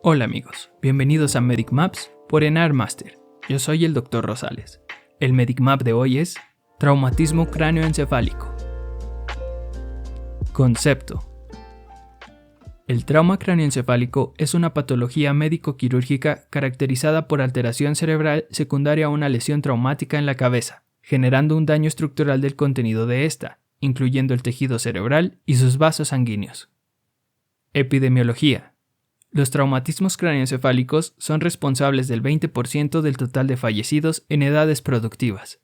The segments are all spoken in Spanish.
Hola amigos, bienvenidos a Medic Maps por Enar Master. Yo soy el Dr. Rosales. El Medic Map de hoy es traumatismo cráneoencefálico. Concepto. El trauma cráneoencefálico es una patología médico-quirúrgica caracterizada por alteración cerebral secundaria a una lesión traumática en la cabeza, generando un daño estructural del contenido de esta, incluyendo el tejido cerebral y sus vasos sanguíneos. Epidemiología. Los traumatismos cráneoencefálicos son responsables del 20% del total de fallecidos en edades productivas.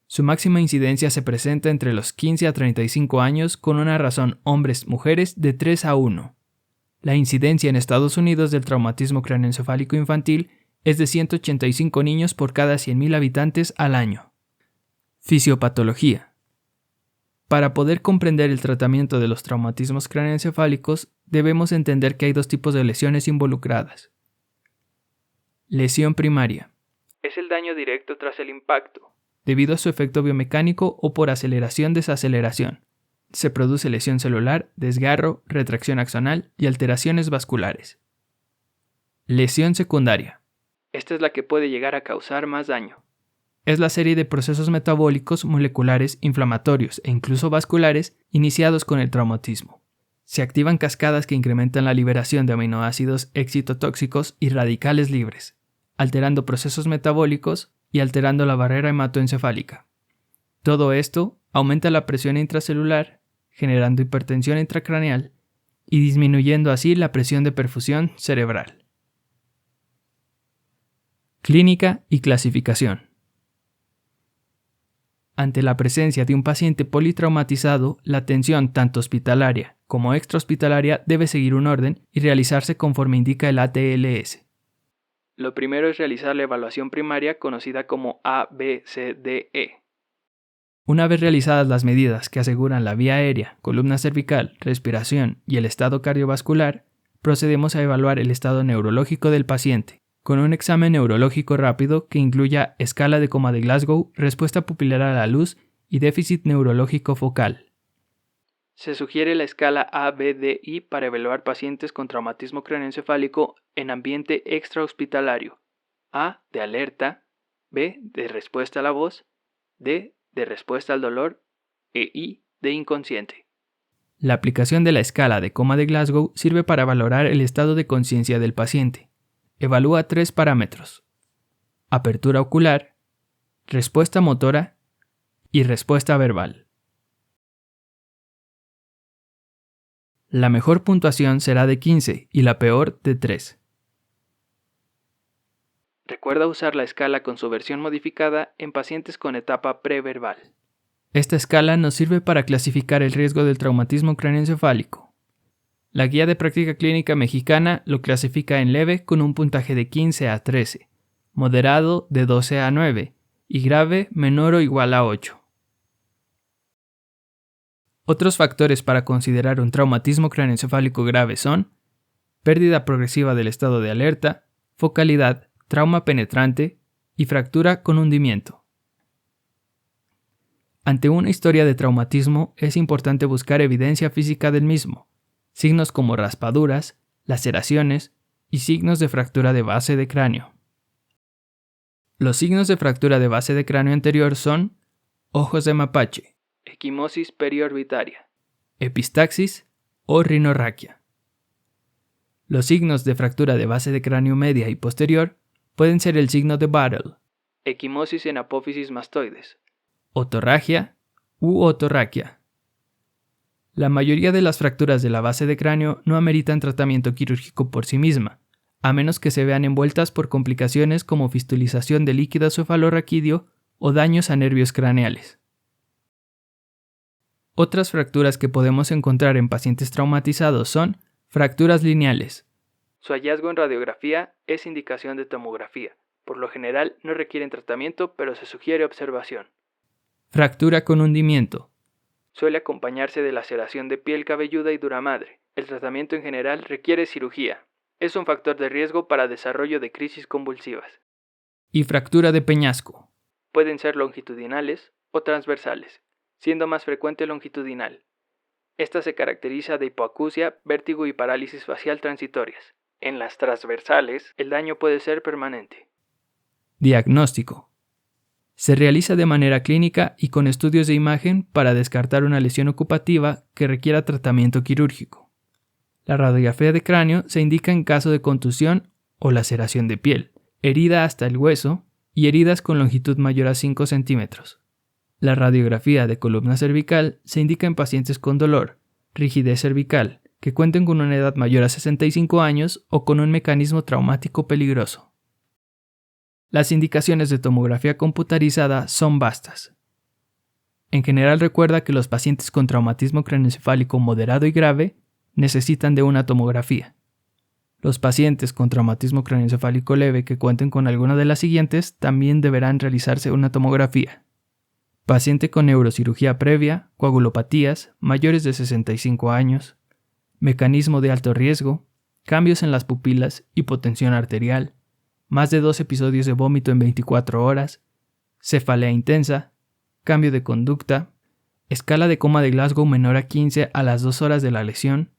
Su máxima incidencia se presenta entre los 15 a 35 años con una razón hombres-mujeres de 3 a 1. La incidencia en Estados Unidos del traumatismo cráneoencefálico infantil es de 185 niños por cada 100.000 habitantes al año. Fisiopatología. Para poder comprender el tratamiento de los traumatismos cráneoencefálicos, debemos entender que hay dos tipos de lesiones involucradas. Lesión primaria. Es el daño directo tras el impacto, debido a su efecto biomecánico o por aceleración-desaceleración. Se produce lesión celular, desgarro, retracción axonal y alteraciones vasculares. Lesión secundaria. Esta es la que puede llegar a causar más daño. Es la serie de procesos metabólicos, moleculares, inflamatorios e incluso vasculares iniciados con el traumatismo. Se activan cascadas que incrementan la liberación de aminoácidos excitotóxicos y radicales libres, alterando procesos metabólicos y alterando la barrera hematoencefálica. Todo esto aumenta la presión intracelular, generando hipertensión intracraneal y disminuyendo así la presión de perfusión cerebral. Clínica y clasificación. Ante la presencia de un paciente politraumatizado, la atención tanto hospitalaria como extrahospitalaria debe seguir un orden y realizarse conforme indica el ATLS. Lo primero es realizar la evaluación primaria conocida como ABCDE. Una vez realizadas las medidas que aseguran la vía aérea, columna cervical, respiración y el estado cardiovascular, procedemos a evaluar el estado neurológico del paciente, con un examen neurológico rápido que incluya escala de coma de Glasgow, respuesta pupilar a la luz y déficit neurológico focal. Se sugiere la escala ABDI para evaluar pacientes con traumatismo cráneoencefálico en ambiente extrahospitalario. A de alerta, B de respuesta a la voz, D de respuesta al dolor e I de inconsciente. La aplicación de la escala de coma de Glasgow sirve para valorar el estado de conciencia del paciente. Evalúa 3 parámetros: apertura ocular, respuesta motora y respuesta verbal. La mejor puntuación será de 15 y la peor de 3. Recuerda usar la escala con su versión modificada en pacientes con etapa preverbal. Esta escala nos sirve para clasificar el riesgo del traumatismo cráneoencefálico. La Guía de Práctica Clínica Mexicana lo clasifica en leve con un puntaje de 15 a 13, moderado de 12 a 9 y grave menor o igual a 8. Otros factores para considerar un traumatismo cráneoencefálico grave son pérdida progresiva del estado de alerta, focalidad, trauma penetrante y fractura con hundimiento. Ante una historia de traumatismo es importante buscar evidencia física del mismo, signos como raspaduras, laceraciones y signos de fractura de base de cráneo. Los signos de fractura de base de cráneo anterior son ojos de mapache, equimosis periorbitaria, epistaxis o rinorraquia. Los signos de fractura de base de cráneo media y posterior pueden ser el signo de Battle, equimosis en apófisis mastoides, otorragia u otorraquia. La mayoría de las fracturas de la base de cráneo no ameritan tratamiento quirúrgico por sí misma, a menos que se vean envueltas por complicaciones como fistulización de líquido cefalorraquídeo o daños a nervios craneales. Otras fracturas que podemos encontrar en pacientes traumatizados son fracturas lineales. Su hallazgo en radiografía es indicación de tomografía. Por lo general no requieren tratamiento, pero se sugiere observación. Fractura con hundimiento. Suele acompañarse de laceración de piel cabelluda y duramadre. El tratamiento en general requiere cirugía. Es un factor de riesgo para desarrollo de crisis convulsivas. Y fractura de peñasco. Pueden ser longitudinales o transversales, siendo más frecuente longitudinal. Esta se caracteriza de hipoacusia, vértigo y parálisis facial transitorias. En las transversales, el daño puede ser permanente. Diagnóstico. Se realiza de manera clínica y con estudios de imagen para descartar una lesión ocupativa que requiera tratamiento quirúrgico. La radiografía de cráneo se indica en caso de contusión o laceración de piel, herida hasta el hueso y heridas con longitud mayor a 5 centímetros. La radiografía de columna cervical se indica en pacientes con dolor, rigidez cervical, que cuenten con una edad mayor a 65 años o con un mecanismo traumático peligroso. Las indicaciones de tomografía computarizada son vastas. En general recuerda que los pacientes con traumatismo craneoencefálico moderado y grave necesitan de una tomografía. Los pacientes con traumatismo craneoencefálico leve que cuenten con alguna de las siguientes también deberán realizarse una tomografía. Paciente con neurocirugía previa, coagulopatías, mayores de 65 años, mecanismo de alto riesgo, cambios en las pupilas, hipotensión arterial, más de 2 episodios de vómito en 24 horas, cefalea intensa, cambio de conducta, escala de coma de Glasgow menor a 15 a las 2 horas de la lesión,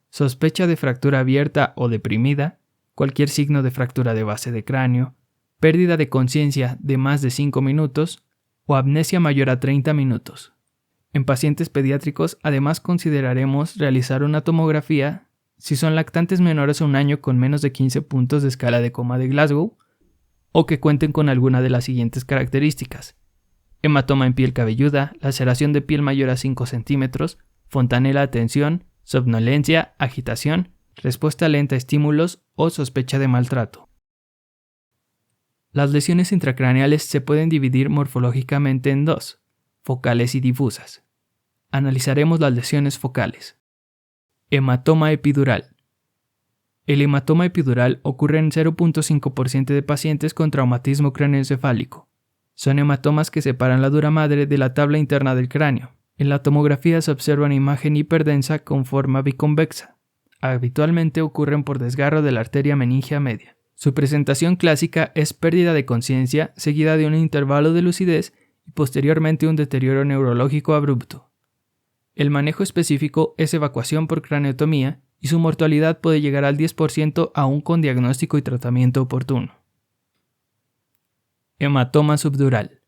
sospecha de fractura abierta o deprimida, cualquier signo de fractura de base de cráneo, pérdida de conciencia de más de 5 minutos o amnesia mayor a 30 minutos. En pacientes pediátricos además consideraremos realizar una tomografía si son lactantes menores a un año con menos de 15 puntos de escala de coma de Glasgow o que cuenten con alguna de las siguientes características: hematoma en piel cabelluda, laceración de piel mayor a 5 centímetros, fontanela de tensión, somnolencia, agitación, respuesta lenta a estímulos o sospecha de maltrato. Las lesiones intracraneales se pueden dividir morfológicamente en dos: focales y difusas. Analizaremos las lesiones focales. Hematoma epidural. El hematoma epidural ocurre en 0.5% de pacientes con traumatismo craneoencefálico. Son hematomas que separan la dura madre de la tabla interna del cráneo. En la tomografía se observa una imagen hiperdensa con forma biconvexa. Habitualmente ocurren por desgarro de la arteria meningia media. Su presentación clásica es pérdida de conciencia seguida de un intervalo de lucidez y posteriormente un deterioro neurológico abrupto. El manejo específico es evacuación por craneotomía y su mortalidad puede llegar al 10% aún con diagnóstico y tratamiento oportuno. Hematoma subdural.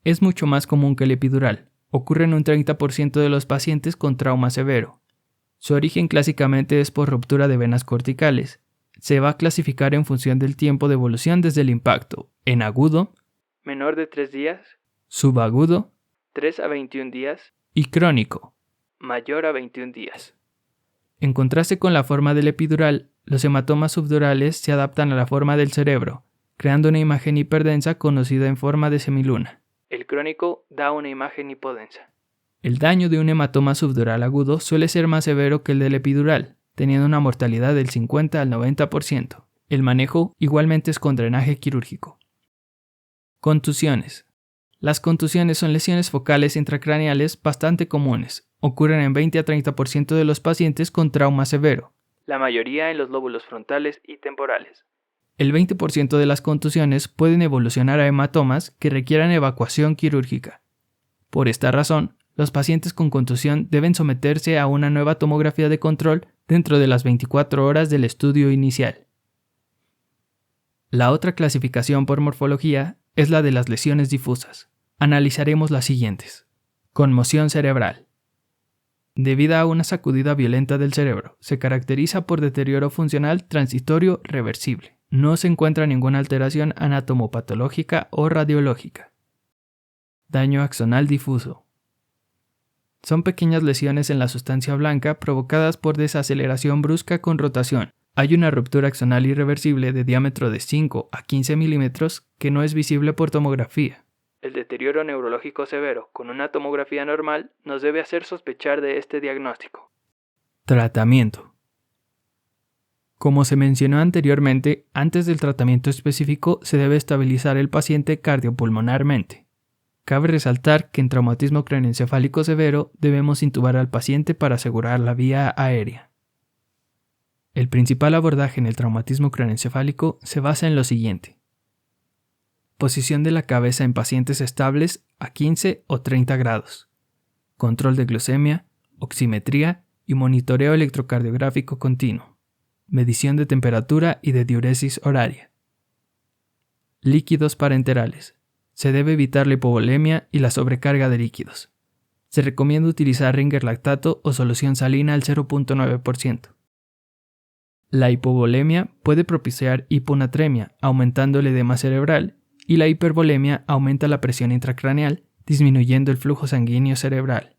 Es mucho más común que el epidural. Ocurre en un 30% de los pacientes con trauma severo. Su origen clásicamente es por ruptura de venas corticales. Se va a clasificar en función del tiempo de evolución desde el impacto, en agudo, menor de 3 días, subagudo, 3 a 21 días, y crónico, mayor a 21 días. En contraste con la forma del epidural, los hematomas subdurales se adaptan a la forma del cerebro, creando una imagen hiperdensa conocida en forma de semiluna. El crónico da una imagen hipodensa. El daño de un hematoma subdural agudo suele ser más severo que el del epidural, teniendo una mortalidad del 50 al 90%. El manejo igualmente es con drenaje quirúrgico. Contusiones. Las contusiones son lesiones focales intracraneales bastante comunes. Ocurren en 20 a 30% de los pacientes con trauma severo, la mayoría en los lóbulos frontales y temporales. El 20% de las contusiones pueden evolucionar a hematomas que requieran evacuación quirúrgica. Por esta razón, los pacientes con contusión deben someterse a una nueva tomografía de control dentro de las 24 horas del estudio inicial. La otra clasificación por morfología es la de las lesiones difusas. Analizaremos las siguientes. Conmoción cerebral. Debida a una sacudida violenta del cerebro, se caracteriza por deterioro funcional transitorio reversible. No se encuentra ninguna alteración anatomopatológica o radiológica. Daño axonal difuso. Son pequeñas lesiones en la sustancia blanca provocadas por desaceleración brusca con rotación. Hay una ruptura axonal irreversible de diámetro de 5 a 15 milímetros que no es visible por tomografía. El deterioro neurológico severo con una tomografía normal nos debe hacer sospechar de este diagnóstico. Tratamiento. Como se mencionó anteriormente, antes del tratamiento específico se debe estabilizar el paciente cardiopulmonarmente. Cabe resaltar que en traumatismo craneoencefálico severo debemos intubar al paciente para asegurar la vía aérea. El principal abordaje en el traumatismo craneoencefálico se basa en lo siguiente. Posición de la cabeza en pacientes estables a 15 o 30 grados. Control de glucemia, oximetría y monitoreo electrocardiográfico continuo. medición de temperatura y de diuresis horaria. Líquidos parenterales. Se debe evitar la hipovolemia y la sobrecarga de líquidos. Se recomienda utilizar Ringer lactato o solución salina al 0.9%. La hipovolemia puede propiciar hiponatremia, aumentando el edema cerebral, y la hipervolemia aumenta la presión intracraneal, disminuyendo el flujo sanguíneo cerebral.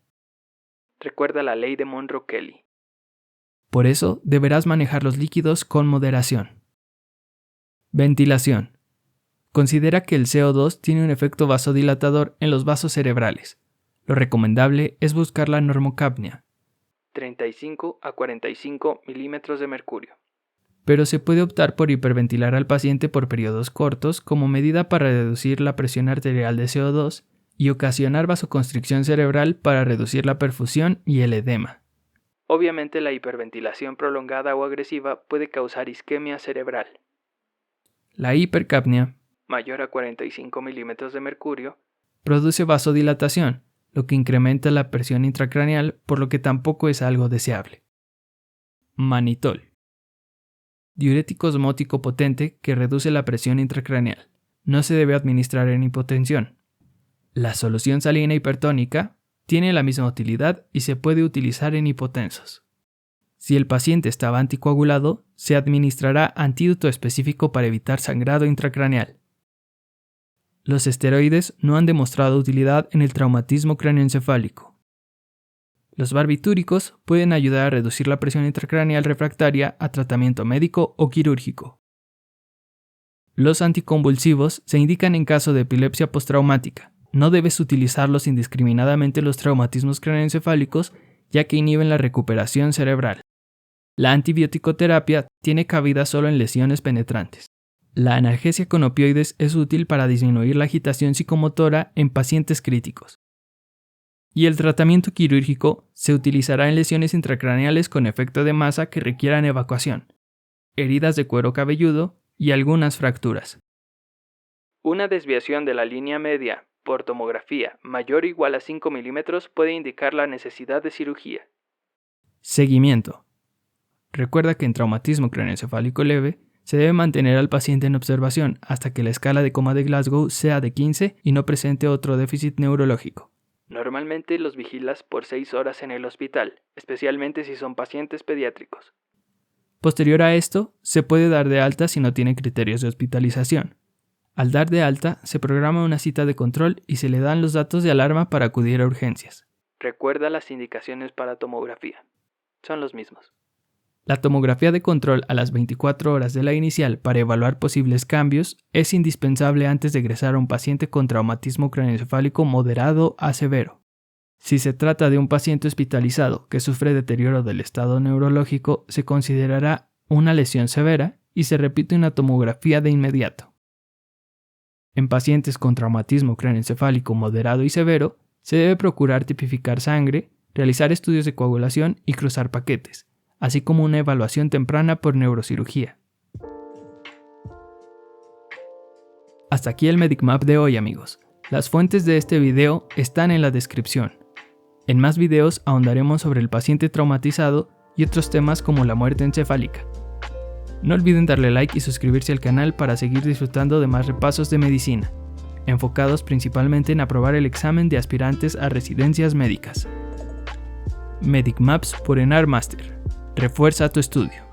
Recuerda la ley de Monroe-Kelly. Por eso, deberás manejar los líquidos con moderación. Ventilación. Considera que el CO2 tiene un efecto vasodilatador en los vasos cerebrales. Lo recomendable es buscar la normocapnia, 35 a 45 milímetros de mercurio. Pero se puede optar por hiperventilar al paciente por periodos cortos como medida para reducir la presión arterial de CO2 y ocasionar vasoconstricción cerebral para reducir la perfusión y el edema. Obviamente la hiperventilación prolongada o agresiva puede causar isquemia cerebral. La hipercapnia, mayor a 45 milímetros de mercurio, produce vasodilatación, lo que incrementa la presión intracraneal, por lo que tampoco es algo deseable. Manitol. Diurético osmótico potente que reduce la presión intracraneal. No se debe administrar en hipotensión. La solución salina hipertónica tiene la misma utilidad y se puede utilizar en hipotensos. Si el paciente estaba anticoagulado, se administrará antídoto específico para evitar sangrado intracraneal. Los esteroides no han demostrado utilidad en el traumatismo cráneoencefálico. Los barbitúricos pueden ayudar a reducir la presión intracraneal refractaria a tratamiento médico o quirúrgico. Los anticonvulsivos se indican en caso de epilepsia postraumática. No debes utilizarlos indiscriminadamente en los traumatismos cráneoencefálicos, ya que inhiben la recuperación cerebral. La antibiótico-terapia tiene cabida solo en lesiones penetrantes. La analgesia con opioides es útil para disminuir la agitación psicomotora en pacientes críticos. Y el tratamiento quirúrgico se utilizará en lesiones intracraneales con efecto de masa que requieran evacuación, heridas de cuero cabelludo y algunas fracturas. Una desviación de la línea media por tomografía mayor o igual a 5 milímetros puede indicar la necesidad de cirugía. Seguimiento. Recuerda que en traumatismo craneoencefálico leve se debe mantener al paciente en observación hasta que la escala de coma de Glasgow sea de 15 y no presente otro déficit neurológico. Normalmente los vigilas por 6 horas en el hospital, especialmente si son pacientes pediátricos. Posterior a esto, se puede dar de alta si no tiene criterios de hospitalización. Al dar de alta, se programa una cita de control y se le dan los datos de alarma para acudir a urgencias. Recuerda las indicaciones para tomografía. Son los mismos. La tomografía de control a las 24 horas de la inicial para evaluar posibles cambios es indispensable antes de ingresar a un paciente con traumatismo craneoencefálico moderado a severo. Si se trata de un paciente hospitalizado que sufre deterioro del estado neurológico, se considerará una lesión severa y se repite una tomografía de inmediato. En pacientes con traumatismo craneoencefálico moderado y severo, se debe procurar tipificar sangre, realizar estudios de coagulación y cruzar paquetes, así como una evaluación temprana por neurocirugía. Hasta aquí el MedicMap de hoy, amigos. Las fuentes de este video están en la descripción. En más videos ahondaremos sobre el paciente traumatizado y otros temas como la muerte encefálica. No olviden darle like y suscribirse al canal para seguir disfrutando de más repasos de medicina, enfocados principalmente en aprobar el examen de aspirantes a residencias médicas. MedicMaps por Enar Master. Refuerza tu estudio.